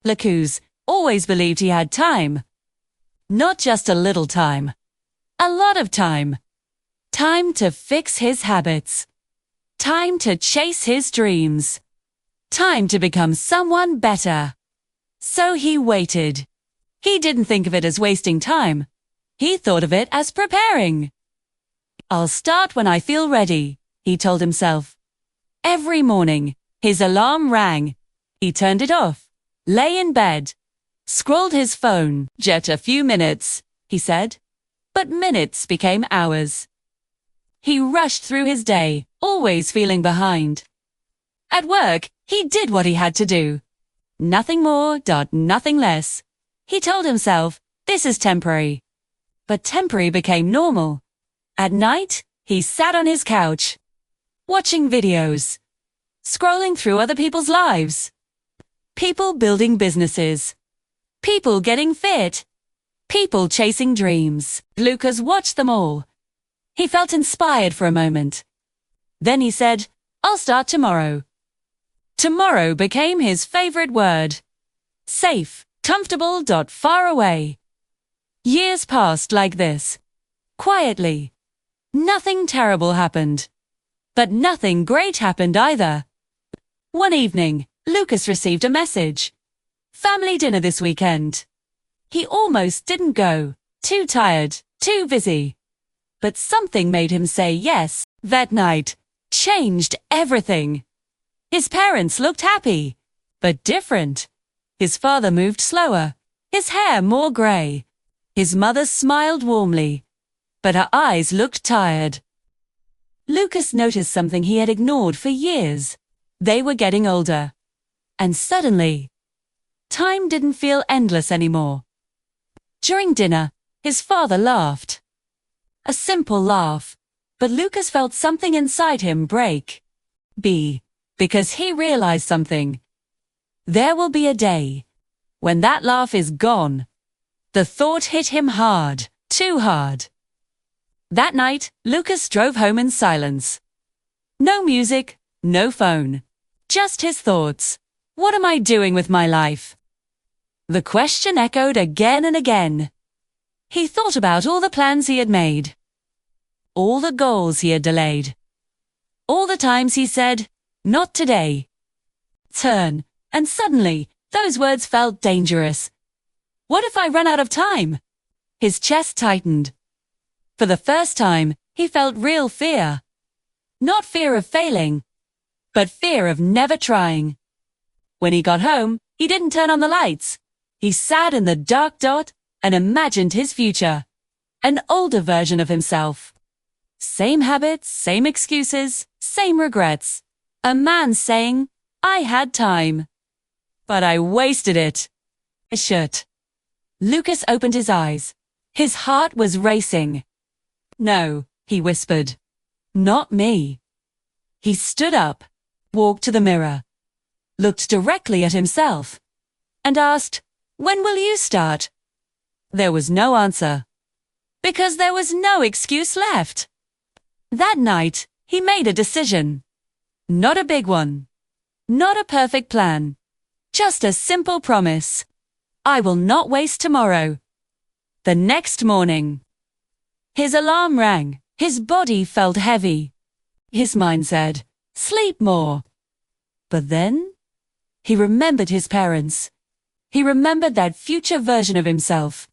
Lucas always believed he had time. Not just a little time. A lot of time. Time to fix his habits. Time to chase his dreams. Time to become someone better. So he waited. He didn't think of it as wasting time. He thought of it as preparing. I'll start when I feel ready, he told himself. Every morning, his alarm rang. He turned it off, lay in bed, scrolled his phone. Just a few minutes, he said. But minutes became hours. He rushed through his day, always feeling behind. At work, he did what he had to do. Nothing more, nothing less. He told himself, this is temporary. But temporary became normal. At night, he sat on his couch, watching videos, scrolling through other people's lives. People building businesses. People getting fit. People chasing dreams. Lucas watched them all. He felt inspired for a moment. Then he said, I'll start tomorrow. Tomorrow became his favorite word. Safe, comfortable, far away. Years passed like this. Quietly. Nothing terrible happened. But nothing great happened either. One evening, Lucas received a message. Family dinner this weekend. He almost didn't go. Too tired, too busy. But something made him say yes. That night changed everything. His parents looked happy, but different. His father moved slower, his hair more grey. His mother smiled warmly, but her eyes looked tired. Lucas noticed something he had ignored for years. They were getting older. And suddenly, time didn't feel endless anymore. During dinner, his father laughed. A simple laugh, but Lucas felt something inside him break. Because he realized something. There will be a day when that laugh is gone. The thought hit him hard, too hard. That night, Lucas drove home in silence. No music, no phone. Just his thoughts. What am I doing with my life? The question echoed again and again. He thought about all the plans he had made. All the goals he had delayed. All the times he said, not today. Turn, and suddenly, those words felt dangerous. What if I run out of time? His chest tightened. For the first time, he felt real fear. Not fear of failing, but fear of never trying. When he got home, he didn't turn on the lights. He sat in the dark dot and imagined his future. An older version of himself. Same habits, same excuses, same regrets. A man saying, I had time. But I wasted it. Shit. Lucas opened his eyes. His heart was racing. No, he whispered. Not me. He stood up, walked to the mirror, looked directly at himself, and asked, when will you start? There was no answer. Because there was no excuse left. That night, he made a decision. Not a big one. Not a perfect plan. Just a simple promise. I will not waste tomorrow. The next morning, his alarm rang. His body felt heavy. His mind said, sleep more. But then, he remembered his parents. He remembered that future version of himself.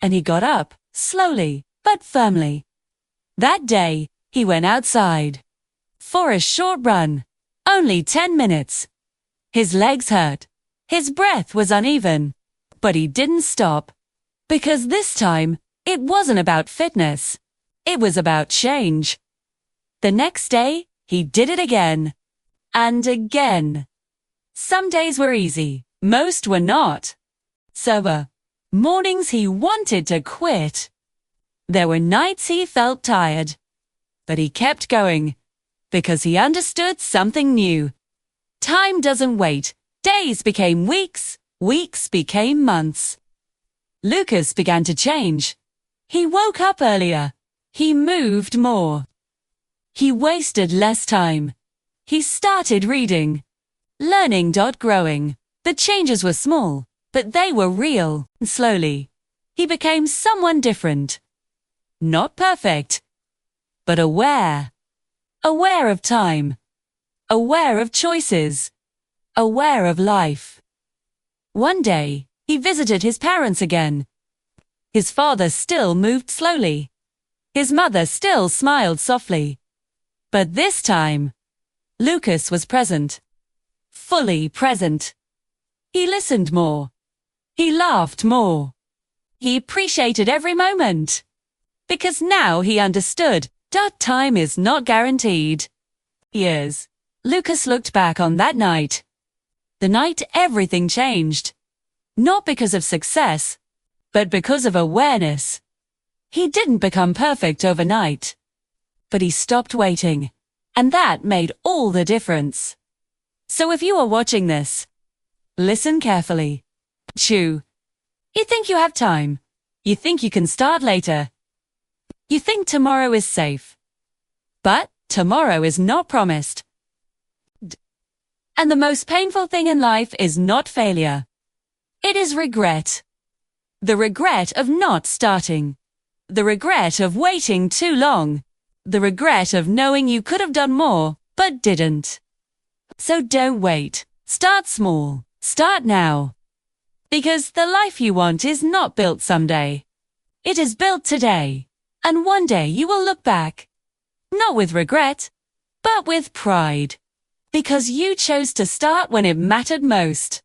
And he got up, slowly, but firmly. That day, he went outside. For a short run. Only 10 minutes. His legs hurt. His breath was uneven. But he didn't stop. Because this time, it wasn't about fitness. It was about change. The next day, he did it again. And again. Some days were easy. Most were not. Sober. Mornings he wanted to quit. There were nights he felt tired. But he kept going. Because he understood something new. Time doesn't wait. Days became weeks. Weeks became months. Lucas began to change. He woke up earlier. He moved more. He wasted less time. He started reading. Learning. Growing. The changes were small, but they were real. Slowly, he became someone different. Not perfect, but aware. Aware of time. Aware of choices. Aware of life. One day, he visited his parents again. His father still moved slowly. His mother still smiled softly. But this time, Lucas was present. Fully present. He listened more. He laughed more. He appreciated every moment. Because now he understood that time is not guaranteed. Years. Lucas looked back on that night. The night everything changed. Not because of success, but because of awareness. He didn't become perfect overnight. But he stopped waiting. And that made all the difference. So if you are watching this, listen carefully. You think you have time. You think you can start later. You think tomorrow is safe. But tomorrow is not promised. And the most painful thing in life is not failure. It is regret. The regret of not starting. The regret of waiting too long. The regret of knowing you could have done more, but didn't. So don't wait. Start small. Start now. Because the life you want is not built someday. It is built today. And one day you will look back. Not with regret, but with pride. Because you chose to start when it mattered most.